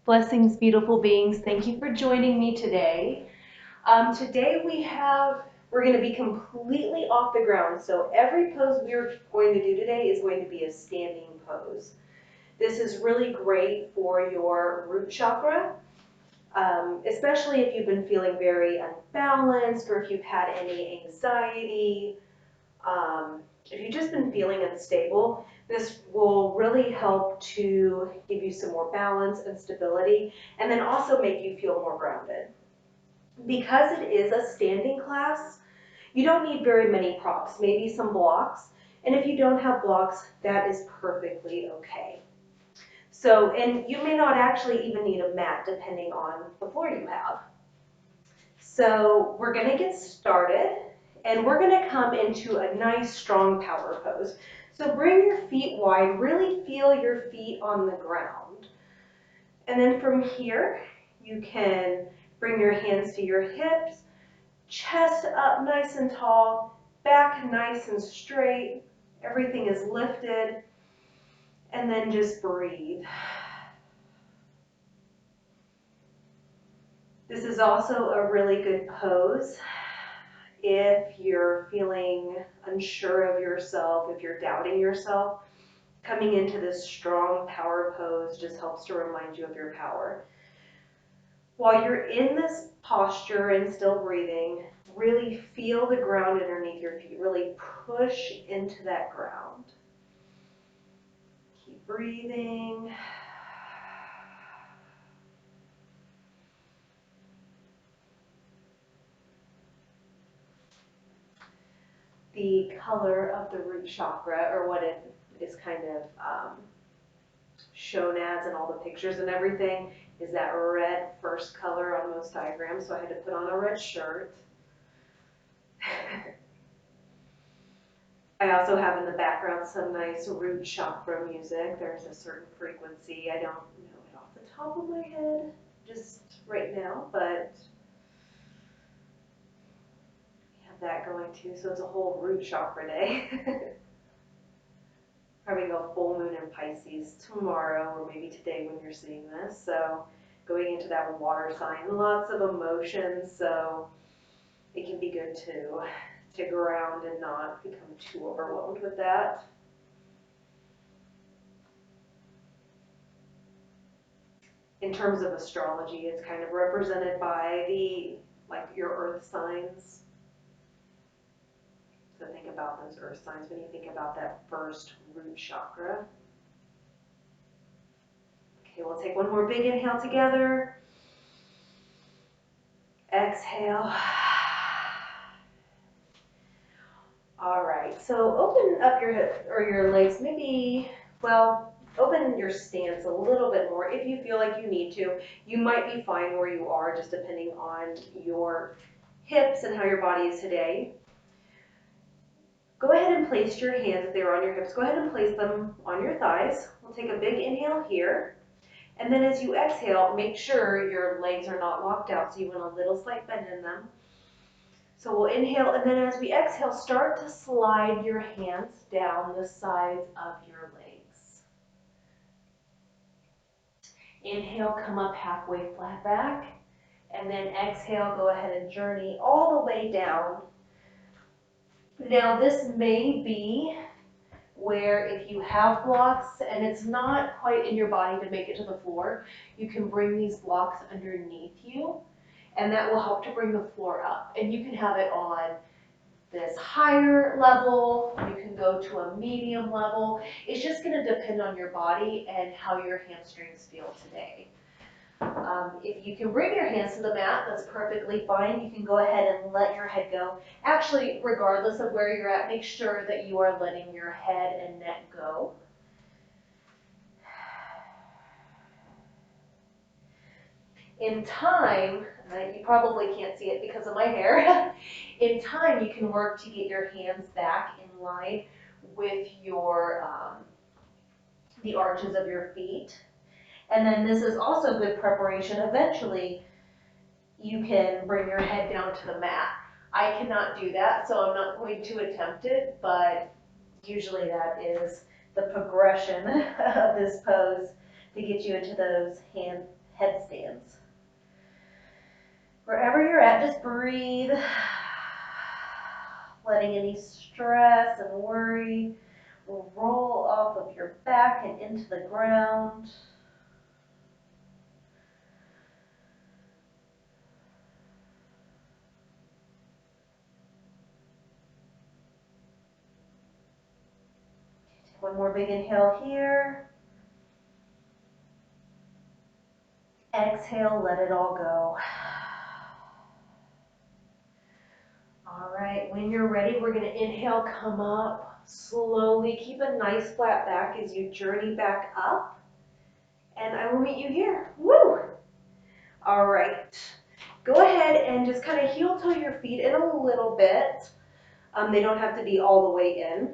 Blessings, beautiful beings. Thank you for joining me today. Today we're going to be completely off the ground. So every pose we're going to do today is going to be a standing pose. This is really great for your root chakra, especially if you've been feeling very unbalanced or if you've had any anxiety. If you've just been feeling unstable, this will really help to give you some more balance and stability, and then also make you feel more grounded. Because it is a standing class, you don't need very many props, maybe some blocks, and if you don't have blocks, that is perfectly okay. So, and you may not actually even need a mat depending on the floor you have. So we're going to get started. And we're going to come into a nice strong power pose. So bring your feet wide, really feel your feet on the ground. And then from here, you can bring your hands to your hips, chest up nice and tall, back nice and straight, everything is lifted, and then just breathe. This is also a really good pose if you're feeling unsure of yourself, if you're doubting yourself. Coming into this strong power pose just helps to remind you of your power. While you're in this posture and still breathing, really feel the ground underneath your feet. Really push into that ground. Keep breathing. The color of the root chakra, or what it is kind of shown as in all the pictures and everything, is that red first color on most diagrams, so I had to put on a red shirt. I also have in the background some nice root chakra music. There's a certain frequency. I don't know it off the top of my head just right now, but we have that going too, so it's a whole root chakra day. Having a full moon in Pisces tomorrow, or maybe today when you're seeing this. So going into that water sign, lots of emotions, so it can be good to ground and not become too overwhelmed with that. In terms of astrology, it's kind of represented by your earth signs. So think about those earth signs when you think about that first root chakra. Okay, we'll take one more big inhale together. Exhale. All right, so open up your hips or your legs, maybe, well, open your stance a little bit more if you feel like you need to. You might be fine where you are, just depending on your hips and how your body is today. Go ahead and place your hands, if they're on your hips, go ahead and place them on your thighs. We'll take a big inhale here. And then as you exhale, make sure your legs are not locked out, so you want a little slight bend in them. So we'll inhale, and then as we exhale, start to slide your hands down the sides of your legs. Inhale, come up halfway flat back, and then exhale, go ahead and journey all the way down. Now this may be where if you have blocks and it's not quite in your body to make it to the floor, you can bring these blocks underneath you, and that will help to bring the floor up. And you can have it on this higher level, you can go to a medium level. It's just going to depend on your body and how your hamstrings feel today. If you can bring your hands to the mat, that's perfectly fine. You can go ahead and let your head go. Actually, regardless of where you're at, make sure that you are letting your head and neck go. In time, you probably can't see it because of my hair, in time you can work to get your hands back in line with your the arches of your feet. And then this is also good preparation. Eventually, you can bring your head down to the mat. I cannot do that, so I'm not going to attempt it, but usually that is the progression of this pose to get you into those headstands. Wherever you're at, just breathe, letting any stress and worry roll off of your back and into the ground. Take one more big inhale here. Exhale, let it all go. All right, when you're ready, we're going to inhale, come up slowly. Keep a nice flat back as you journey back up. And I will meet you here. Woo! All right. Go ahead and just kind of heel toe your feet in a little bit. They don't have to be all the way in.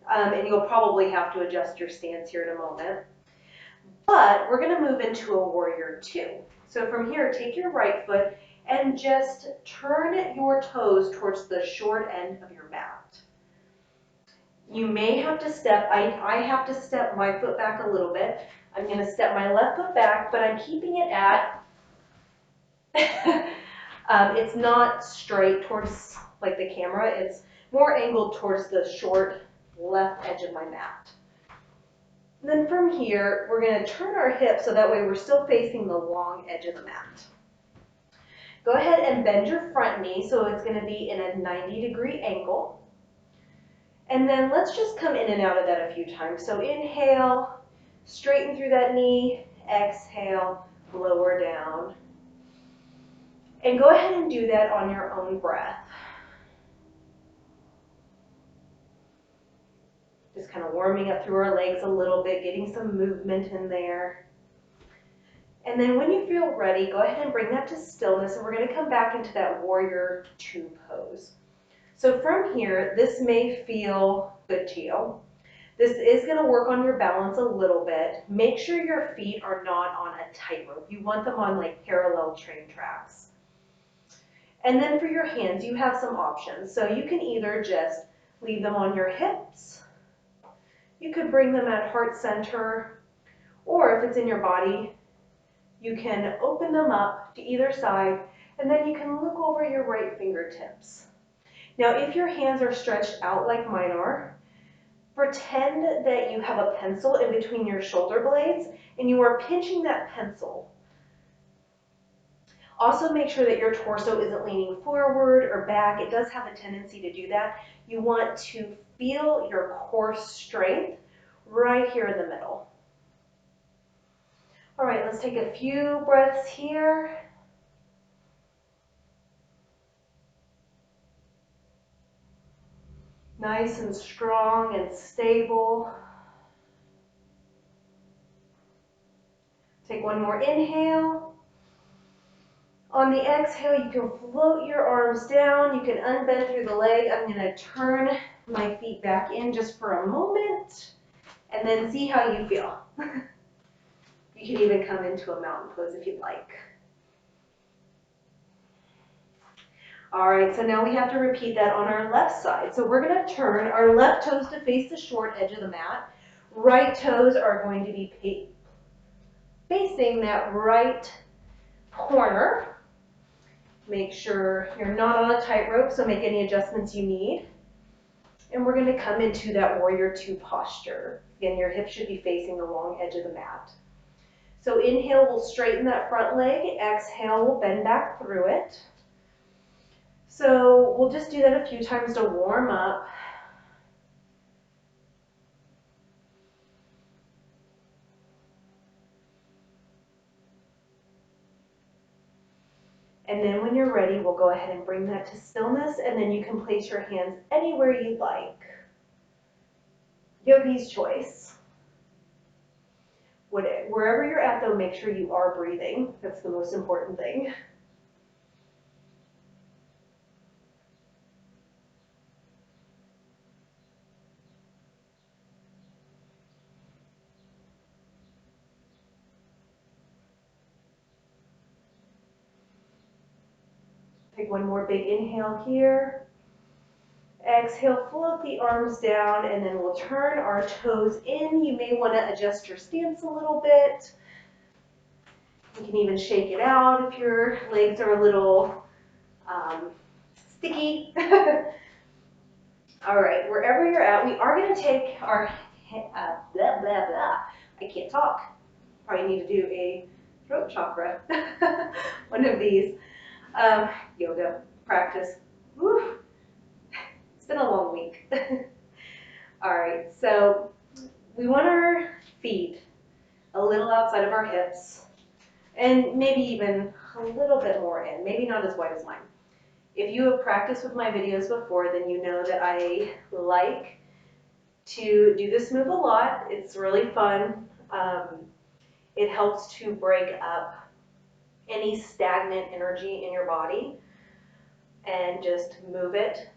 And you'll probably have to adjust your stance here in a moment. But we're going to move into a warrior two. So from here, take your right foot and just turn your toes towards the short end of your mat. You may have to step, I have to step my foot back a little bit. I'm going to step my left foot back, but I'm keeping it at, it's not straight towards like the camera, it's more angled towards the short left edge of my mat. And then from here, we're going to turn our hips so that way we're still facing the long edge of the mat. Go ahead and bend your front knee so it's going to be in a 90-degree angle. And then let's just come in and out of that a few times. So inhale, straighten through that knee, exhale, lower down. And go ahead and do that on your own breath. Just kind of warming up through our legs a little bit, getting some movement in there. And then when you feel ready, go ahead and bring that to stillness, and we're going to come back into that warrior two pose. So from here, this may feel good to you. This is going to work on your balance a little bit. Make sure your feet are not on a tightrope. You want them on like parallel train tracks. And then for your hands, you have some options. So you can either just leave them on your hips. You could bring them at heart center, or if it's in your body, you can open them up to either side, and then you can look over your right fingertips. Now, if your hands are stretched out like mine are, pretend that you have a pencil in between your shoulder blades, and you are pinching that pencil. Also, make sure that your torso isn't leaning forward or back. It does have a tendency to do that. You want to feel your core strength right here in the middle. All right, let's take a few breaths here. Nice and strong and stable. Take one more inhale. On the exhale, you can float your arms down. You can unbend through the leg. I'm going to turn my feet back in just for a moment and then see how you feel. You can even come into a mountain pose if you'd like. All right, so now we have to repeat that on our left side. So we're going to turn our left toes to face the short edge of the mat. Right toes are going to be facing that right corner. Make sure you're not on a tightrope, so make any adjustments you need. And we're going to come into that warrior two posture. Again, your hips should be facing the long edge of the mat. So inhale, we'll straighten that front leg. Exhale, we'll bend back through it. So we'll just do that a few times to warm up. And then when you're ready, we'll go ahead and bring that to stillness, and then you can place your hands anywhere you'd like. Yogi's choice. Wherever you're at, though, make sure you are breathing. That's the most important thing. Take one more big inhale here. Exhale, float the arms down, and then we'll turn our toes in. You may want to adjust your stance a little bit. You can even shake it out if your legs are a little sticky. All right, wherever you're at, we are going to take our, blah, blah, blah. I can't talk. Probably need to do a throat chakra, one of these, yoga practice. Woo. It's been a long week. All right, so we want our feet a little outside of our hips and maybe even a little bit more in, maybe not as wide as mine. If you have practiced with my videos before, then you know that I like to do this move a lot. It's really fun. It helps to break up any stagnant energy in your body and just move it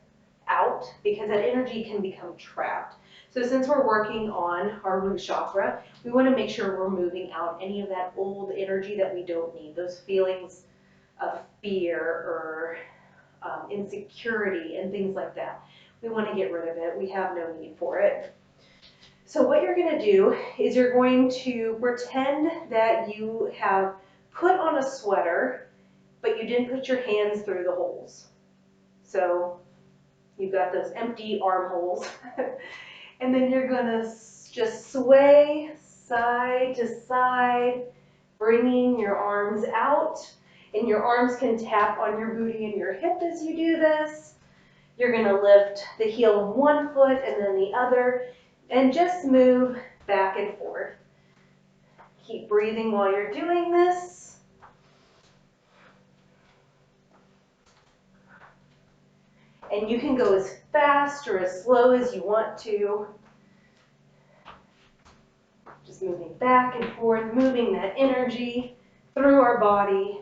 out, because that energy can become trapped. So since we're working on our root chakra, we want to make sure we're moving out any of that old energy that we don't need, those feelings of fear or insecurity and things like that. We want to get rid of it. We have no need for it. So what you're going to do is you're going to pretend that you have put on a sweater, but you didn't put your hands through the holes. So you've got those empty armholes. And then you're going to just sway side to side, bringing your arms out. And your arms can tap on your booty and your hip as you do this. You're going to lift the heel of one foot and then the other, and just move back and forth. Keep breathing while you're doing this. And you can go as fast or as slow as you want to. Just moving back and forth, moving that energy through our body.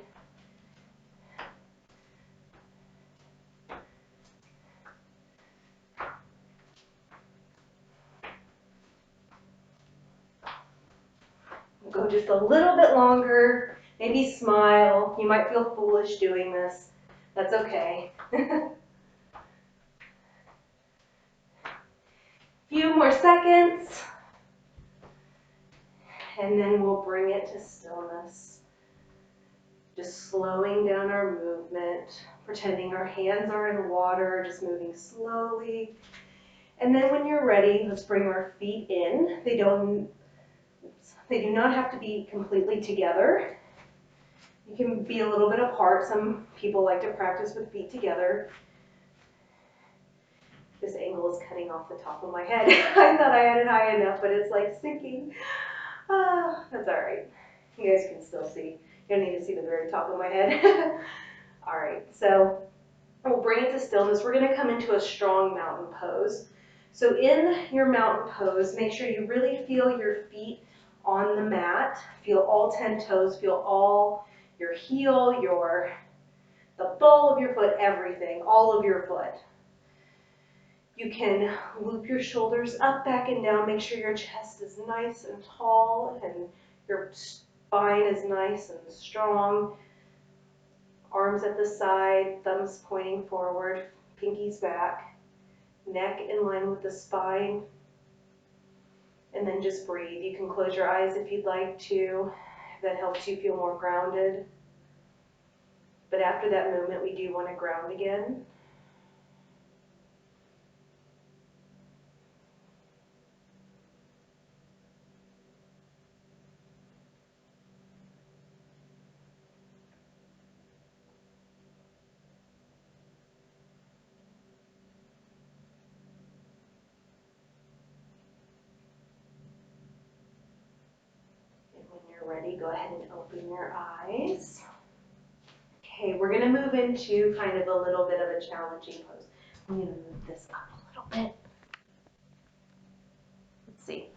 Go just a little bit longer, maybe smile. You might feel foolish doing this. That's okay. Few more seconds, and then we'll bring it to stillness. Just slowing down our movement, pretending our hands are in water, just moving slowly. And then when you're ready, let's bring our feet in. They do not have to be completely together. You can be a little bit apart. Some people like to practice with feet together. This angle is cutting off the top of my head. I thought I had it high enough, but it's like sinking. That's all right. You guys can still see. You don't need to see the very top of my head. All right, so we'll bring it to stillness. We're going to come into a strong mountain pose. So in your mountain pose, make sure you really feel your feet on the mat. Feel all 10 toes. Feel all your heel, the ball of your foot, everything, all of your foot. You can loop your shoulders up, back, and down. Make sure your chest is nice and tall and your spine is nice and strong. Arms at the side, thumbs pointing forward, pinkies back, neck in line with the spine. And then just breathe. You can close your eyes if you'd like to. If that helps you feel more grounded. But after that movement, we do want to ground again. Ready, go ahead and open your eyes. Okay, we're going to move into kind of a little bit of a challenging pose. I'm going to move this up a little bit. Let's see.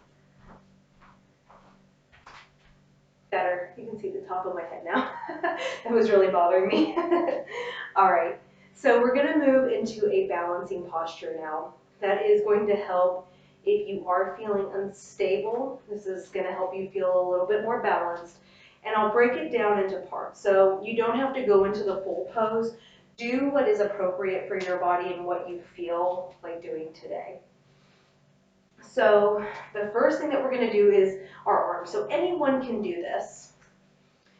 Better. You can see the top of my head now. That was really bothering me. All right, so we're going to move into a balancing posture now. That is going to help if you are feeling unstable. This is going to help you feel a little bit more balanced. And I'll break it down into parts. So you don't have to go into the full pose. Do what is appropriate for your body and what you feel like doing today. So the first thing that we're going to do is our arms. So anyone can do this.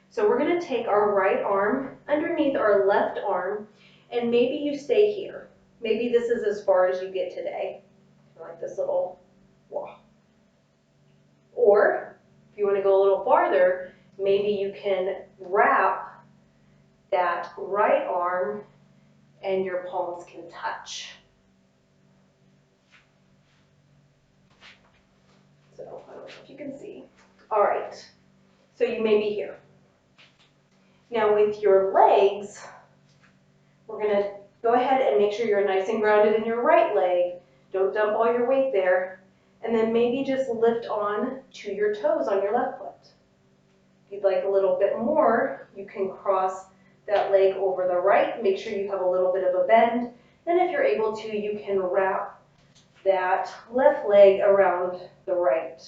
So So we're going to take our right arm underneath our left arm, and maybe you stay here. Maybe this is as far as you get today, like this little wah. Or if you want to go a little farther, maybe you can wrap that right arm and your palms can touch. So I don't know if you can see. All right, so you may be here. Now with your legs, we're going to go ahead and make sure you're nice and grounded in your right leg. Don't dump all your weight there. And then maybe just lift on to your toes on your left foot. If you'd like a little bit more, you can cross that leg over the right. Make sure you have a little bit of a bend. And if you're able to, you can wrap that left leg around the right,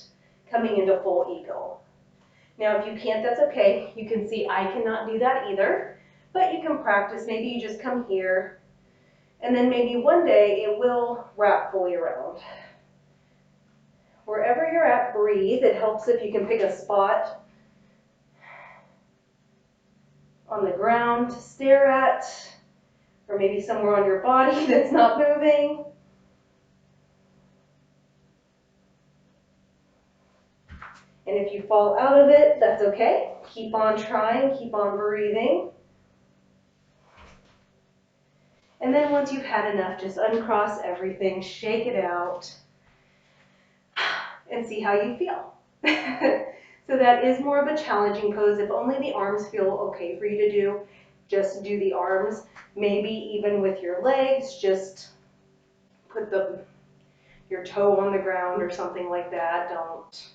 coming into full eagle. Now, if you can't, that's okay. You can see I cannot do that either, but you can practice. Maybe you just come here, and then maybe one day it will wrap fully around. Wherever you're at, breathe. It helps if you can pick a spot on the ground to stare at, or maybe somewhere on your body that's not moving. And if you fall out of it, that's okay. Keep on trying, keep on breathing. And then once you've had enough, just uncross everything, shake it out, and see how you feel. So that is more of a challenging pose. If only the arms feel okay for you to do, just do the arms. Maybe even with your legs, just put your toe on the ground or something like that. Don't.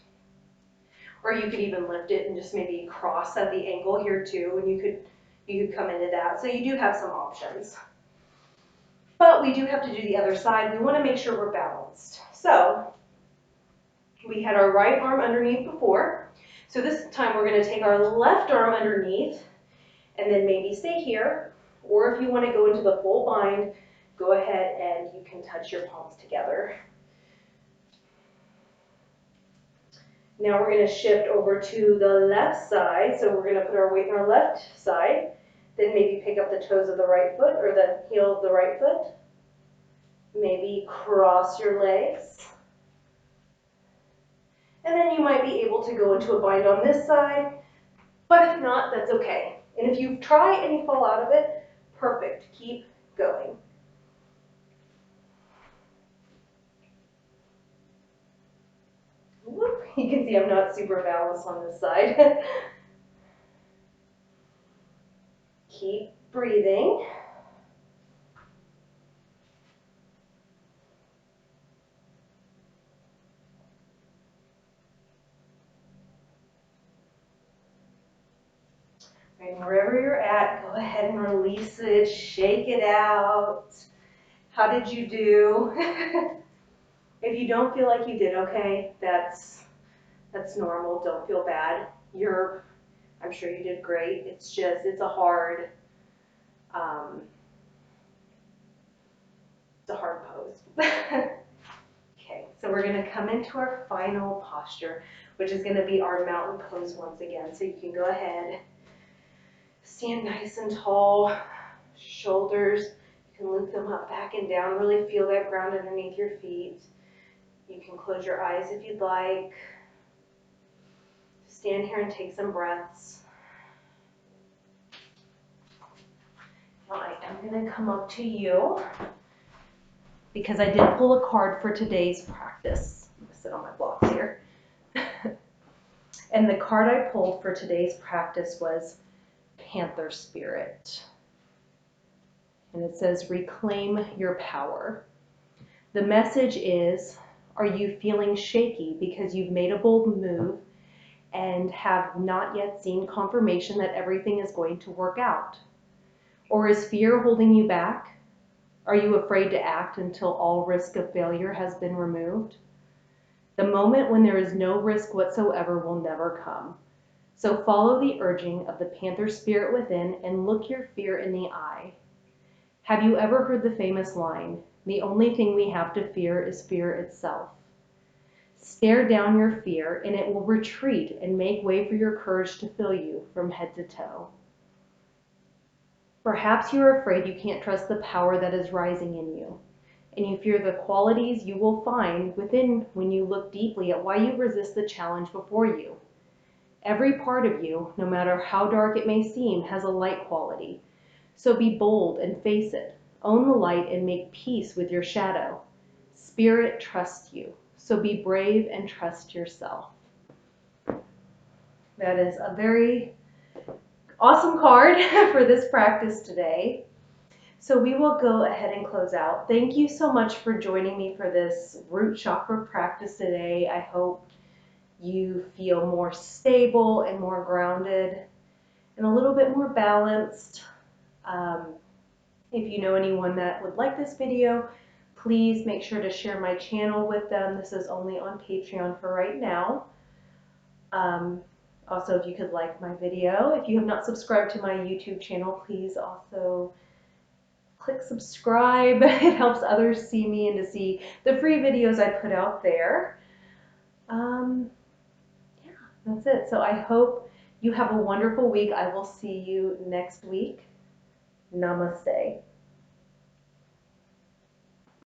Or you could even lift it and just maybe cross at the ankle here too, and you could come into that. So you do have some options. But we do have to do the other side. We want to make sure we're balanced. So we had our right arm underneath before. So this time we're going to take our left arm underneath and then maybe stay here. Or if you want to go into the full bind, go ahead and you can touch your palms together. Now we're going to shift over to the left side. So we're going to put our weight on our left side. Then maybe pick up the toes of the right foot or the heel of the right foot. Maybe cross your legs. And then you might be able to go into a bind on this side. But if not, that's okay. And if you try and you fall out of it, perfect. Keep going. Whoop. You can see I'm not super balanced on this side. Keep breathing. And wherever you're at, go ahead and release it, shake it out. How did you do? If you don't feel like you did okay, that's normal. Don't feel bad. I'm sure you did great. It's a hard pose. Okay, so we're going to come into our final posture, which is going to be our mountain pose once again. So you can go ahead, stand nice and tall, shoulders, you can lift them up, back and down, really feel that ground underneath your feet. You can close your eyes if you'd like. Stand here and take some breaths. Now I am going to come up to you because I did pull a card for today's practice. I'm going to sit on my blocks here. And the card I pulled for today's practice was Panther Spirit. And it says, reclaim your power. The message is, are you feeling shaky because you've made a bold move and have not yet seen confirmation that everything is going to work out? Or is fear holding you back? Are you afraid to act until all risk of failure has been removed? The moment when there is no risk whatsoever will never come. So follow the urging of the Panther Spirit within and look your fear in the eye. Have you ever heard the famous line, the only thing we have to fear is fear itself? Stare down your fear and it will retreat and make way for your courage to fill you from head to toe. Perhaps you are afraid you can't trust the power that is rising in you, and you fear the qualities you will find within when you look deeply at why you resist the challenge before you. Every part of you, no matter how dark it may seem, has a light quality. So be bold and face it. Own the light and make peace with your shadow. Spirit trusts you, so be brave and trust yourself. That is a very awesome card for this practice today. So we will go ahead and close out. Thank you so much for joining me for this root chakra practice today. I hope you feel more stable and more grounded and a little bit more balanced. If you know anyone that would like this video, please make sure to share my channel with them. This is only on Patreon for right now. Also, if you could like my video. If you have not subscribed to my YouTube channel, please also click subscribe. It helps others see me and to see the free videos I put out there. Yeah, that's it. So I hope you have a wonderful week. I will see you next week. Namaste.